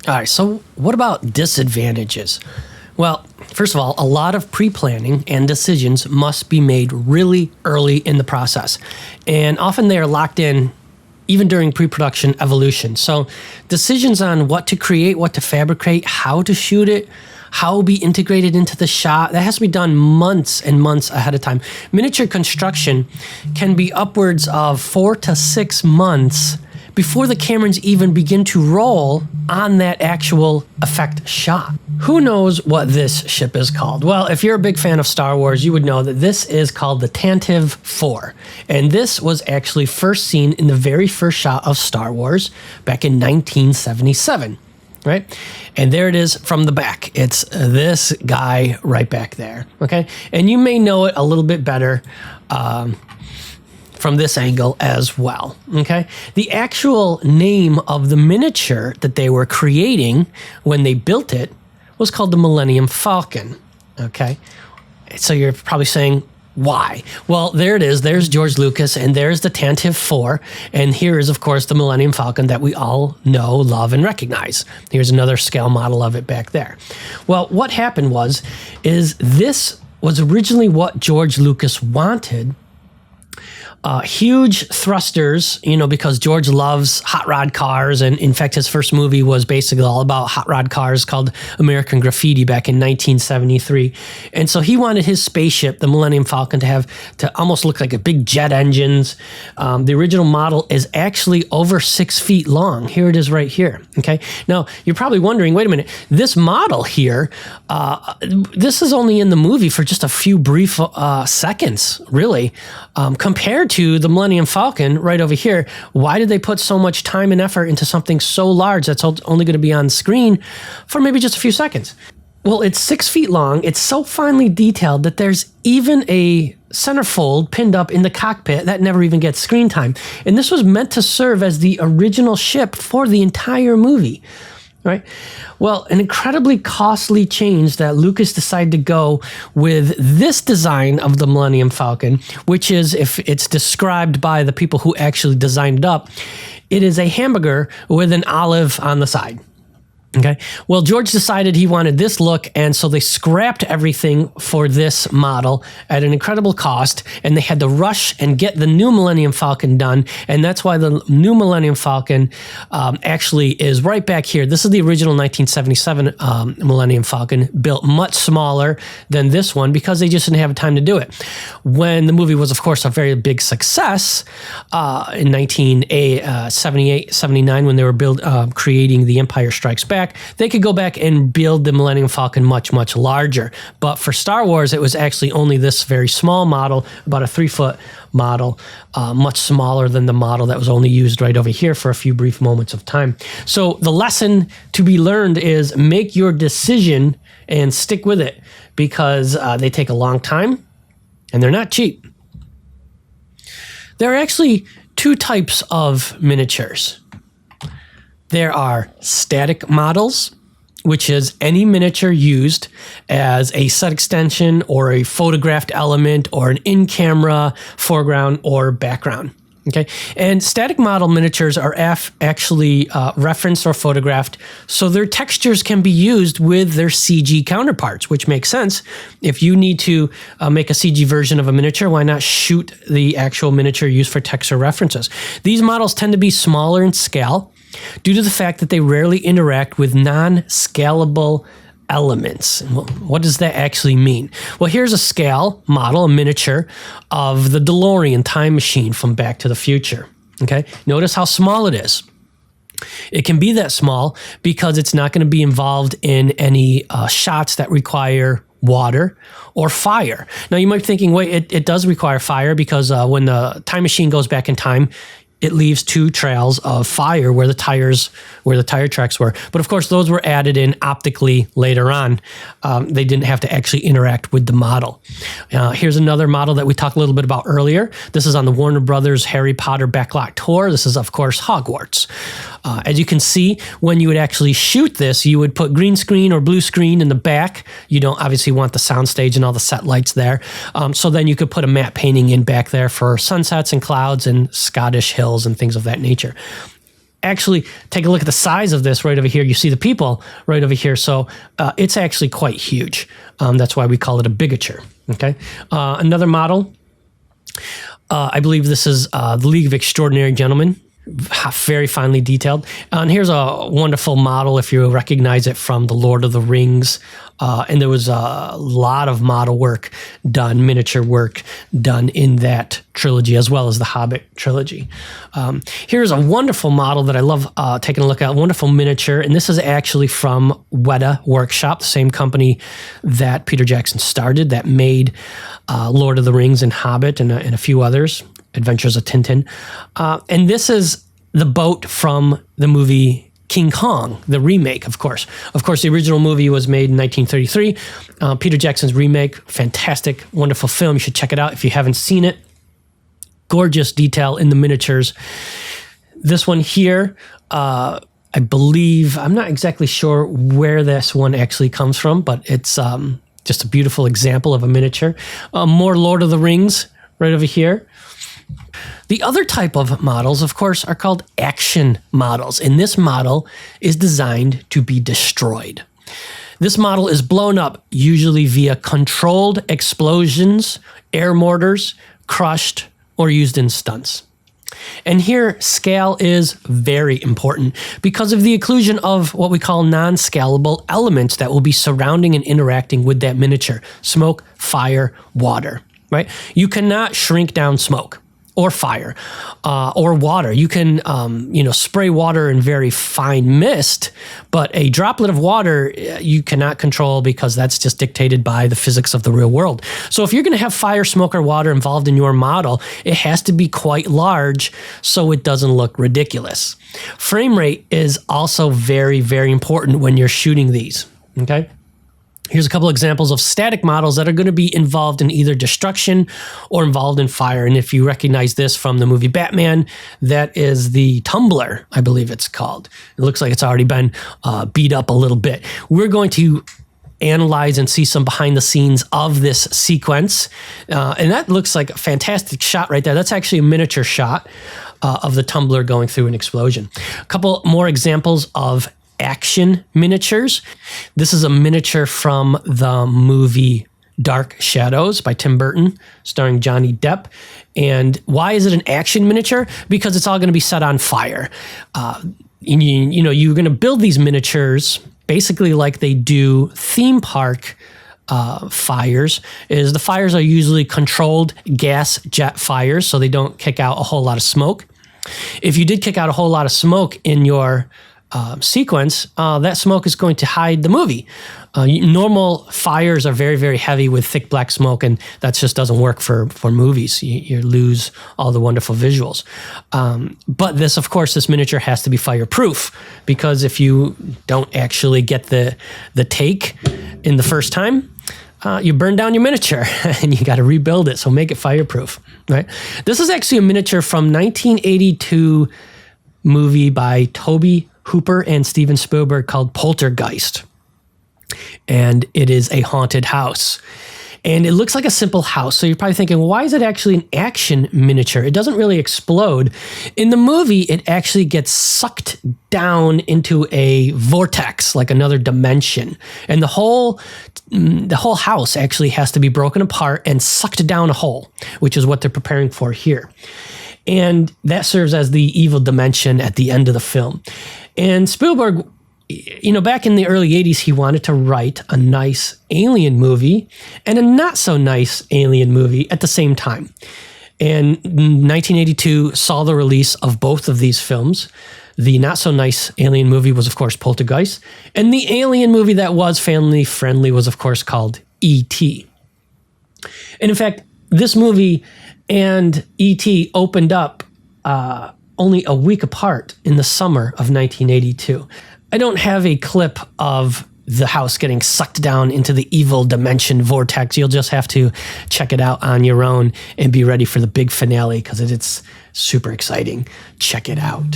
All right, so what about disadvantages? Well, first of all, a lot of pre-planning and decisions must be made really early in the process. And often they are locked in even during pre-production evolution. So decisions on what to create, what to fabricate, how to shoot it, how it will be integrated into the shot, that has to be done months and months ahead of time. Miniature construction can be upwards of 4 to 6 months before the cameras even begin to roll on that actual effect shot. Who knows what this ship is called? Well, if you're a big fan of Star Wars, you would know that this is called the Tantive 4. And this was actually first seen in the very first shot of Star Wars back in 1977, right? And there it is from the back. It's this guy right back there, okay? And you may know it a little bit better from this angle as well, okay? The actual name of the miniature that they were creating when they built it was called the Millennium Falcon, okay? So you're probably saying, why? Well, there it is. There's George Lucas, and there's the Tantive 4, and here is, of course, the Millennium Falcon that we all know, love, and recognize. Here's another scale model of it back there. Well, what happened is this was originally what George Lucas wanted. Huge thrusters, because George loves hot rod cars. And in fact, his first movie was basically all about hot rod cars called American Graffiti back in 1973. And so he wanted his spaceship, the Millennium Falcon, to almost look like a big jet engines. The original model is actually over 6 feet long. Here it is right here. Okay. Now you're probably wondering, wait a minute, this model here, this is only in the movie for just a few brief seconds, really, compared to the Millennium Falcon right over here. Why did they put so much time and effort into something so large that's only going to be on screen for maybe just a few seconds? Well, it's 6 feet long. It's so finely detailed that there's even a centerfold pinned up in the cockpit that never even gets screen time. And this was meant to serve as the original ship for the entire movie. Right? Well, an incredibly costly change that Lucas decided to go with this design of the Millennium Falcon, which is, if it's described by the people who actually designed it up, it is a hamburger with an olive on the side. Okay. Well, George decided he wanted this look, and so they scrapped everything for this model at an incredible cost, and they had to rush and get the new Millennium Falcon done, and that's why the new Millennium Falcon actually is right back here. This is the original 1977 Millennium Falcon, built much smaller than this one because they just didn't have time to do it. When the movie was, of course, a very big success in 1978, 79, when they were creating The Empire Strikes Back, they could go back and build the Millennium Falcon much, much larger. But for Star Wars, it was actually only this very small model, about a 3-foot model, much smaller than the model that was only used right over here for a few brief moments of time. So the lesson to be learned is make your decision and stick with it, because they take a long time and they're not cheap. There are actually two types of miniatures. There are static models, which is any miniature used as a set extension or a photographed element or an in-camera foreground or background. Okay, and static model miniatures are actually referenced or photographed, so their textures can be used with their CG counterparts, which makes sense. If you need to make a CG version of a miniature, why not shoot the actual miniature used for texture references? These models tend to be smaller in scale due to the fact that they rarely interact with non-scalable elements. What does that actually mean? Well, here's a scale model, a miniature of the DeLorean time machine from Back to the Future. Okay, notice how small it is. It can be that small because it's not going to be involved in any shots that require water or fire. Now you might be thinking, wait, it does require fire, because when the time machine goes back in time, it leaves 2 trails of fire where the tire tracks were. But of course, those were added in optically later on. They didn't have to actually interact with the model. Here's another model that we talked a little bit about earlier. This is on the Warner Brothers Harry Potter Backlot Tour. This is, of course, Hogwarts. As you can see, when you would actually shoot this, you would put green screen or blue screen in the back. You don't obviously want the soundstage and all the set lights there. So then you could put a matte painting in back there for sunsets and clouds and Scottish hills and things of that nature. actually take a look at the size of this right over here. You see the people right over here. So it's actually quite huge. That's why we call it a bigature. Okay. Another model. I believe this is the League of Extraordinary Gentlemen. Very finely detailed. And here's a wonderful model if you recognize it from the Lord of the Rings. And there was a lot of model work done, miniature work done in that trilogy, as well as the Hobbit trilogy. Here's a wonderful model that I love taking a look at, a wonderful miniature. And this is actually from Weta Workshop, the same company that Peter Jackson started, that made Lord of the Rings and Hobbit and a few others. Adventures of Tintin. And this is the boat from the movie King Kong, the remake, of course. Of course, the original movie was made in 1933. Peter Jackson's remake, fantastic, wonderful film. You should check it out if you haven't seen it. Gorgeous detail in the miniatures. This one here, I believe, I'm not exactly sure where this one actually comes from, but it's just a beautiful example of a miniature. More Lord of the Rings right over here. The other type of models, of course, are called action models, and this model is designed to be destroyed. This model is blown up, usually via controlled explosions, air mortars, crushed, or used in stunts. And here, scale is very important because of the inclusion of what we call non-scalable elements that will be surrounding and interacting with that miniature: smoke, fire, water, right? You cannot shrink down smoke or fire, or water. You can, spray water in very fine mist, but a droplet of water you cannot control because that's just dictated by the physics of the real world. So if you're going to have fire, smoke, or water involved in your model, it has to be quite large so it doesn't look ridiculous. Frame rate is also very, very important when you're shooting these, okay? Here's a couple examples of static models that are going to be involved in either destruction or involved in fire. And if you recognize this from the movie Batman, that is the tumbler, I believe it's called. It looks like it's already been beat up a little bit. We're going to analyze and see some behind the scenes of this sequence. And that looks like a fantastic shot right there. That's actually a miniature shot of the tumbler going through an explosion. A couple more examples of action miniatures. This is a miniature from the movie Dark Shadows by Tim Burton, starring Johnny Depp. And why is it an action miniature? Because it's all going to be set on fire. You're going to build these miniatures basically like they do theme park fires. Is the fires are usually controlled gas jet fires, so they don't kick out a whole lot of smoke. If you did kick out a whole lot of smoke in your sequence, that smoke is going to hide the movie. Normal fires are very, very heavy with thick black smoke, and that just doesn't work for movies. You lose all the wonderful visuals. But this miniature has to be fireproof, because if you don't actually get the take in the first time, you burn down your miniature and you got to rebuild it. So make it fireproof, right? This is actually a miniature from 1982 movie by Tobe Hooper and Steven Spielberg called Poltergeist. And it is a haunted house. And it looks like a simple house. So you're probably thinking, well, why is it actually an action miniature? It doesn't really explode. In the movie, it actually gets sucked down into a vortex, like another dimension. And the whole house actually has to be broken apart and sucked down a hole, which is what they're preparing for here. And that serves as the evil dimension at the end of the film. And Spielberg, back in the early 80s, he wanted to write a nice alien movie and a not so nice alien movie at the same time. And 1982 saw the release of both of these films. The not so nice alien movie was, of course, Poltergeist. And the alien movie that was family friendly was, of course, called E.T. And in fact, this movie and E.T. opened up only a week apart in the summer of 1982. I don't have a clip of the house getting sucked down into the evil dimension vortex. You'll just have to check it out on your own and be ready for the big finale, because it's super exciting. Check it out.